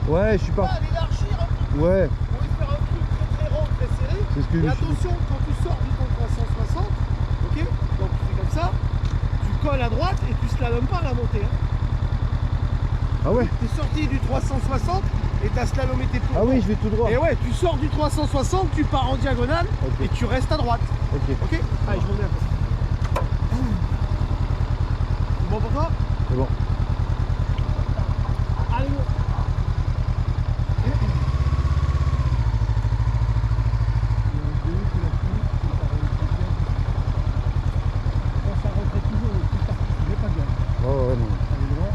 Ouais, je suis pas. L'élargir un peu. Ouais. Pour y faire un truc très rond, très serré. C'est ce que Et je attention, quand tu sors du ton 360, ok, donc tu fais comme ça, tu colles à droite et tu slalomes pas à la montée. Hein. Ah ouais. Tu es sorti du 360 et tu as slalomé tes plombs. Ah oui, je vais tout droit. Et ouais, tu sors du 360, tu pars en diagonale et tu restes à droite. Ok. Ok. Allez, je reviens. C'est bon pour toi? C'est bon. Allez, go. Ouais, ouais, non. Allez, droit.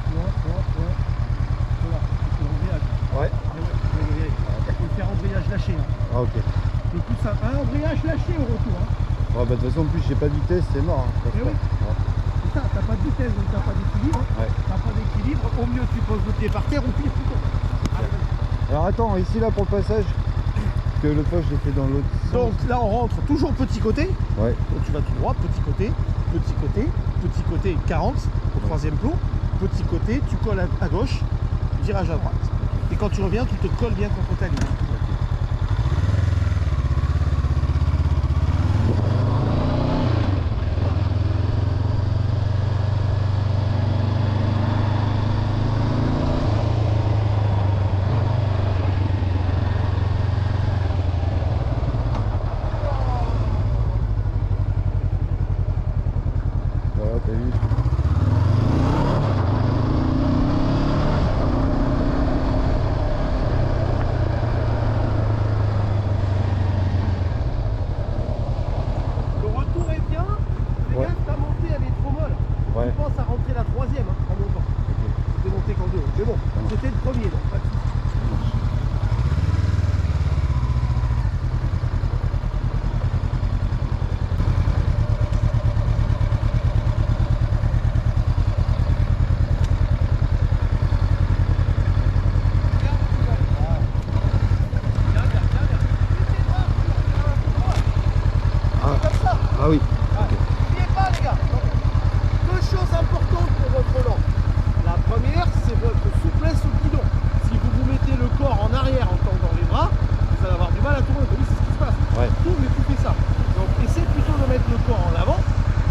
Voilà, c'est l'embrayage. Ouais. Il faut faire embrayage lâché. Hein. Ah ok. Le plus simple, un embrayage lâché au retour. Hein. Ouais, bah de toute façon, en plus, j'ai pas de vitesse, c'est mort. Hein, Eh oui. C'est ça, t'as pas de vitesse, donc t'as pas d'équilibre. Ouais. T'as pas d'équilibre, au mieux tu poses le pied par terre, au pire tu tombes. Allez. Alors attends, ici là pour le passage, parce que l'autre fois je l'ai fait dans l'autre sens. Donc là on rentre toujours petit côté. Ouais. Donc tu vas tout droit, petit côté, 40 au troisième plot, petit côté, tu colles à gauche, virage à droite. Et quand tu reviens, tu te colles bien contre ta ligne. Voilà, t'as vu. Le retour est bien, mais Ouais. ta montée elle est trop molle. Ouais. Tu penses à rentrer la troisième hein, en montant. C'était monté qu'en deux. Mais bon, c'était le premier. Donc, pas de souci. Ah oui. N'oubliez pas les gars, deux choses importantes pour votre volant. La première, c'est votre souplesse au guidon. Si vous vous mettez le corps en arrière en tendant les bras, vous allez avoir du mal à tourner. Vous voyez, c'est ce qui se passe. Ouais. Tourne et tu fais ça. Donc essaie plutôt de mettre le corps en avant.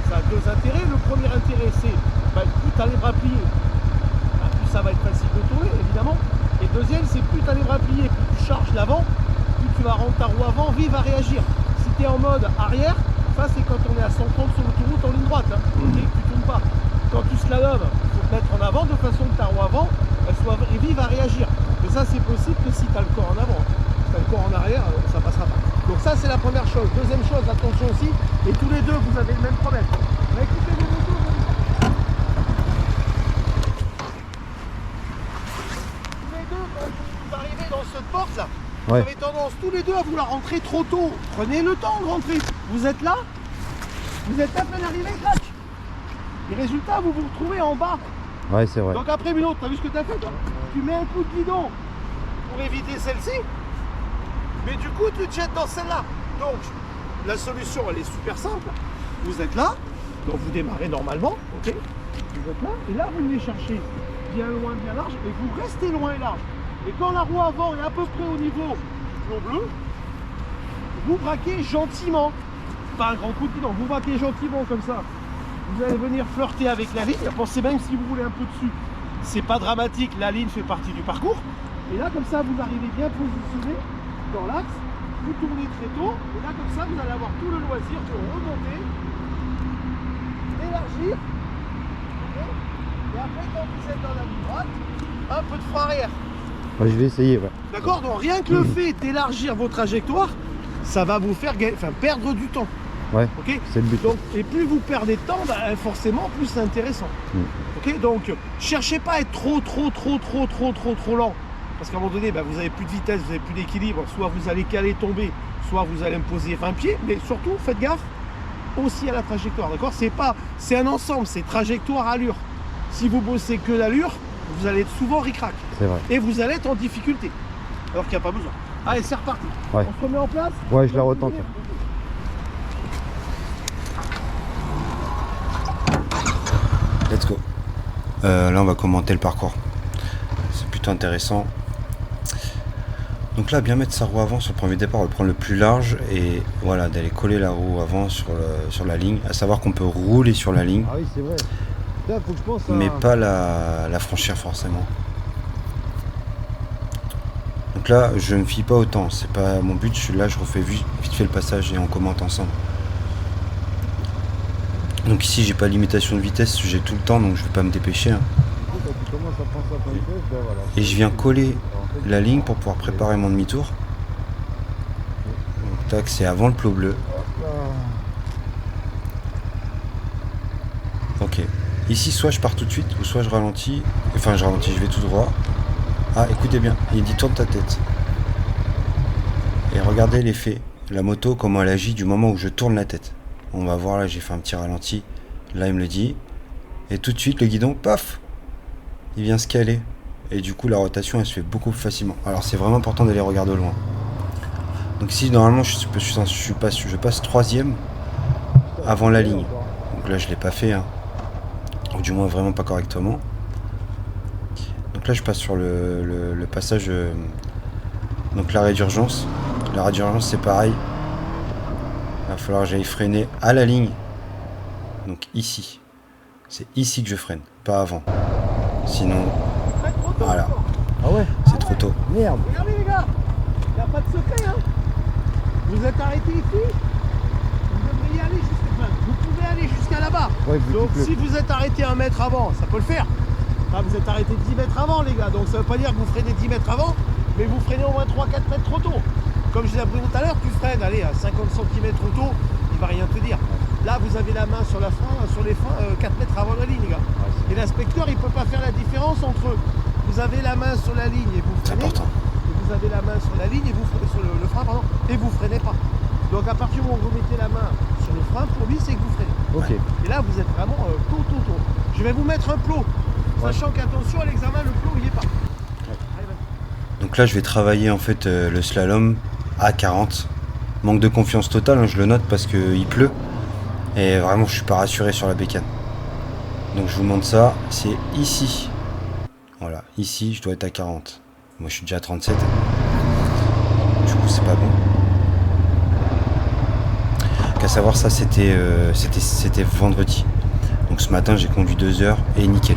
Ça a deux intérêts. Le premier intérêt, c'est plus tu as les bras pliés, plus ça va être facile de tourner, évidemment. Et deuxième, c'est plus tu as les bras pliés, plus tu charges l'avant, plus tu vas rendre ta roue avant vive à réagir. Si tu es en mode arrière, ça c'est quand on est à 130 sur l'autoroute en ligne droite, hein, et que tu tournes pas. Quand tu slalomes, il faut te mettre en avant de façon que ta roue avant elle soit vive à réagir. Mais ça c'est possible que si tu as le corps en avant. Si tu as le corps en arrière, ça passera pas. Donc ça c'est la première chose. Deuxième chose, attention aussi, et tous les deux vous avez le même problème. Écoutez vos motos, tous les deux, quand vous arrivez dans cette porte là, vous Ouais. avez tendance tous les deux à vouloir rentrer trop tôt. Prenez le temps de rentrer. Vous êtes là, vous êtes à peine arrivé, crac. Et résultat, vous vous retrouvez en bas. Ouais, c'est vrai. Donc après Bruno, t'as vu ce que t'as fait toi? Tu mets un coup de guidon pour éviter celle-ci, mais du coup tu te jettes dans celle-là. Donc la solution elle est super simple. Vous êtes là, donc vous démarrez normalement, ok? Vous êtes là, et là vous venez chercher bien loin, bien large, et vous restez loin et large. Et quand la roue avant est à peu près au niveau plomb bleu, vous braquez gentiment. Pas un grand coup de guidon, vous braquez gentiment comme ça. Vous allez venir flirter avec la ligne. Pensez même si vous voulez un peu dessus, c'est pas dramatique, la ligne fait partie du parcours. Et là, comme ça, vous arrivez bien positionné dans l'axe. Vous tournez très tôt. Et là, comme ça, vous allez avoir tout le loisir de remonter, d'élargir. Okay. Et après, quand vous êtes dans la ligne droite, un peu de frein arrière. Ouais, je vais essayer, ouais. D'accord? Donc rien que le fait d'élargir vos trajectoires, ça va vous faire perdre du temps. Ouais, Ok. c'est le but. Donc, et plus vous perdez de temps, forcément, plus c'est intéressant. Ok. Donc, cherchez pas à être trop lent. Parce qu'à un moment donné, vous n'avez plus de vitesse, vous n'avez plus d'équilibre. Soit vous allez caler, tomber, soit vous allez me poser 20 pieds. Mais surtout, faites gaffe aussi à la trajectoire. D'accord? C'est un ensemble, c'est trajectoire, allure. Si vous bossez que l'allure, vous allez être souvent ric-rac. C'est vrai. Et vous allez être en difficulté. Alors qu'il n'y a pas besoin. Allez, c'est reparti. Ouais. On se remet en place? Ouais, je la retente. Let's go. Là, on va commenter le parcours. C'est plutôt intéressant. Donc là, bien mettre sa roue avant sur le premier départ, on va prendre le plus large et voilà, d'aller coller la roue avant sur la ligne. À savoir qu'on peut rouler sur la ligne, Ah oui, c'est vrai. Là, faut que je pense à... mais pas la franchir forcément. Donc là, je ne me fie pas au temps, c'est pas mon but. Là, je refais vite fait le passage et on commente ensemble. Donc ici, j'ai pas de limitation de vitesse, j'ai tout le temps, donc je vais pas me dépêcher. Hein. Quand tu commences à penser à plein de choses, ben voilà. Et je viens coller la ligne pour pouvoir préparer mon demi-tour. Donc tac, c'est avant le plot bleu. Ok. Ici, soit je pars tout de suite, ou soit je ralentis. Enfin, je ralentis, je vais tout droit. Ah, écoutez bien, il dit tourne ta tête. Et regardez l'effet. La moto, comment elle agit du moment où je tourne la tête. On va voir, là, j'ai fait un petit ralenti. Là, il me le dit. Et tout de suite, le guidon, paf, il vient se caler. Et du coup, la rotation, elle se fait beaucoup plus facilement. Alors, c'est vraiment important d'aller regarder au loin. Donc ici, normalement, je passe troisième avant la ligne. Donc là, je l'ai pas fait. Hein. Ou du moins, vraiment pas correctement. Donc là, je passe sur le passage... donc l'arrêt d'urgence. L'arrêt d'urgence, c'est pareil. Il va falloir que j'aille freiner à la ligne. Donc ici. C'est ici que je freine, pas avant. Sinon, voilà. Ah ouais, C'est trop tôt. merde. Regardez les gars, il n'y a pas de secret hein. Vous êtes arrêtés ici, vous devriez aller jusqu'à... Vous pouvez aller jusqu'à là-bas. Ouais, vous Donc dites si vous êtes arrêté 1 mètre avant, ça peut le faire. Là, vous êtes arrêté 10 mètres avant les gars, donc ça veut pas dire que vous freinez 10 mètres avant, mais vous freinez au moins 3-4 mètres trop tôt. Comme je disais à Bruno tout à l'heure, tu freines, allez, à 50 cm trop tôt, il va rien te dire. Là, vous avez la main sur les freins 4 mètres avant la ligne, les gars. Et l'inspecteur, il peut pas faire la différence entre vous avez la main sur la ligne et vous C'est freinez, important. et vous avez la main sur la ligne et vous freinez sur le frein, pardon, et vous freinez pas. Donc à partir du moment où vous mettez la main sur le frein, pour lui, c'est que vous freinez. Ok. Et là, vous êtes vraiment tôt. Je vais vous mettre un plot, sachant qu'attention à l'examen, le plot, il n'y est pas. Donc là, je vais travailler en fait le slalom à 40. Manque de confiance totale, hein, je le note parce qu'il pleut. Et vraiment, je suis pas rassuré sur la bécane. Donc je vous montre ça. C'est ici. Voilà, ici, je dois être à 40. Moi, je suis déjà à 37. Du coup, c'est pas bon. Qu'à savoir, ça, c'était vendredi. Donc ce matin, j'ai conduit 2 heures et nickel.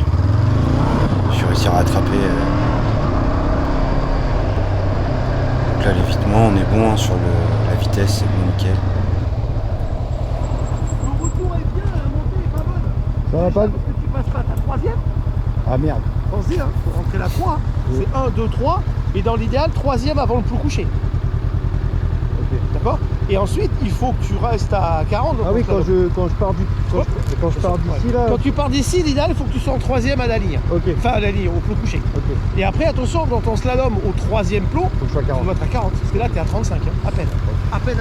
J'ai réussi à rattraper. Donc là, l'évitement, on est bon hein, sur la vitesse, c'est bon, nickel. Le retour est bien, la montée est pas bonne. Ça va pas? Parce que tu passes pas ta troisième. Ah merde. Pensez, hein, faut rentrer la 3. Oui. C'est 1, 2, 3. Et dans l'idéal, troisième avant le plou couché. Ok. D'accord? Et ensuite, il faut que tu restes à 40. donc Ah oui, on se- quand je pars d'ici là. Quand tu pars d'ici, l'idéal, il faut que tu sois en troisième à la ligne. Ok. Enfin, à la ligne, au plou couché. Ok. Et après, attention, dans ton slalom au troisième plot, Faut que je sois à tu 40. dois être à 40. Parce que là, tu es à 35, hein, à peine. À peine.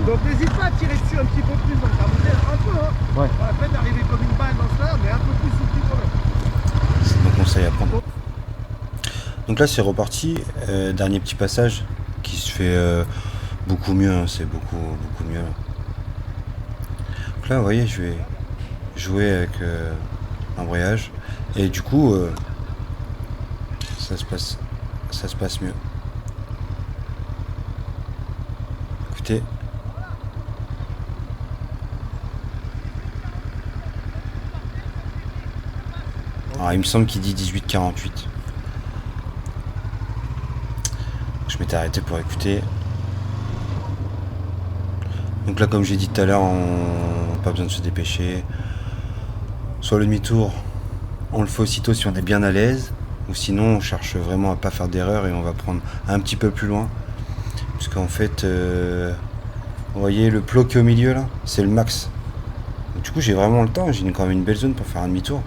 Donc n'hésite pas à tirer dessus un petit peu plus dans ta modèle, un peu, hein. Ouais. Pas la peine d'arriver comme une balle dans ce slalom, mais un peu plus souple quand même. C'est mon conseil à prendre. Donc là, c'est reparti. Dernier petit passage qui se fait beaucoup mieux. Hein, c'est beaucoup mieux. Là. Donc là, vous voyez, je vais jouer avec l'embrayage. Et du coup, ça se passe mieux. Écoutez. Alors, il me semble qu'il dit 18,48. Je m'étais arrêté pour écouter. Donc là, comme j'ai dit tout à l'heure, on n'a pas besoin de se dépêcher. Soit le demi-tour, on le fait aussitôt si on est bien à l'aise. Ou sinon, on cherche vraiment à pas faire d'erreur et on va prendre un petit peu plus loin. Puisqu'en fait, vous voyez le plot qui est au milieu là, c'est le max. Donc, du coup, j'ai vraiment le temps. J'ai quand même une belle zone pour faire un demi-tour.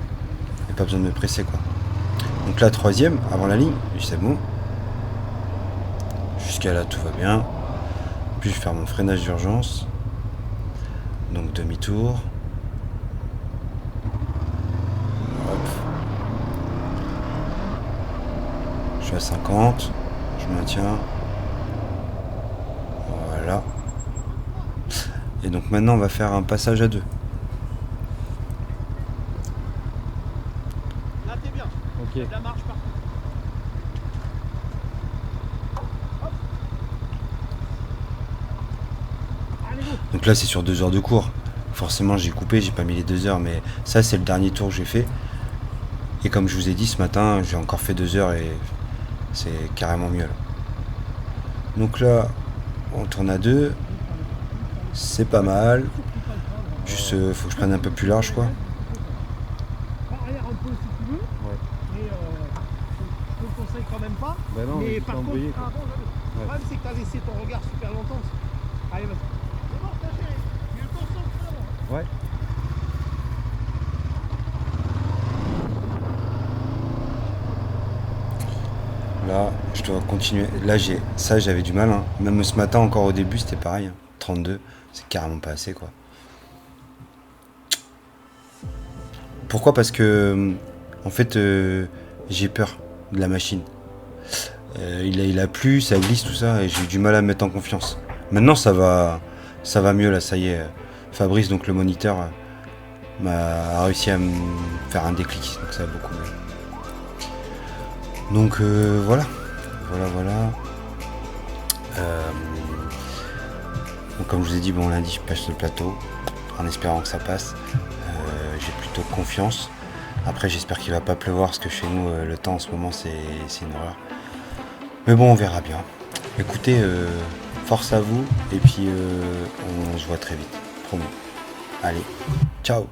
Et pas besoin de me presser quoi. Donc là, troisième, avant la ligne, c'est bon. Jusqu'à là, tout va bien. Puis je vais faire mon freinage d'urgence. Donc demi-tour. Hop. Je suis à 50. Je maintiens. Voilà. Et donc maintenant, on va faire un passage à 2. Là, t'es bien. Ok. La marche partout. Hop. Donc là c'est sur 2 heures de cours. Forcément j'ai coupé, j'ai pas mis les 2 heures, mais ça c'est le dernier tour que j'ai fait. Et comme je vous ai dit ce matin, j'ai encore fait 2 heures et c'est carrément mieux là. Donc là, on tourne à 2. C'est pas mal. Juste faut que je prenne un peu plus large quoi. Arrière un peu si tu veux. Ouais. Mais je te le conseille quand même pas. Bah non, mais mais par c'est contre, embrouillé, le quoi. problème c'est que tu as laissé ton regard super longtemps. Allez, vas-y. C'est bon, t'as géré. Tu te concentres là. Ouais. Là, je dois continuer. Là, j'avais du mal. Hein. Même ce matin, encore au début, c'était pareil. Hein. 32, c'est carrément pas assez, quoi. Pourquoi? Parce que, en fait, j'ai peur de la machine. Il a plu, ça glisse, tout ça, et j'ai eu du mal à me mettre en confiance. Maintenant, ça va mieux, là, ça y est. Fabrice, donc le moniteur, a réussi à me faire un déclic, donc ça va beaucoup mieux. Donc voilà. Donc comme je vous ai dit, bon lundi je pêche le plateau en espérant que ça passe. J'ai plutôt confiance. Après j'espère qu'il va pas pleuvoir parce que chez nous le temps en ce moment c'est une horreur. Mais bon on verra bien. Écoutez, force à vous et puis on se voit très vite, promis. Allez, ciao.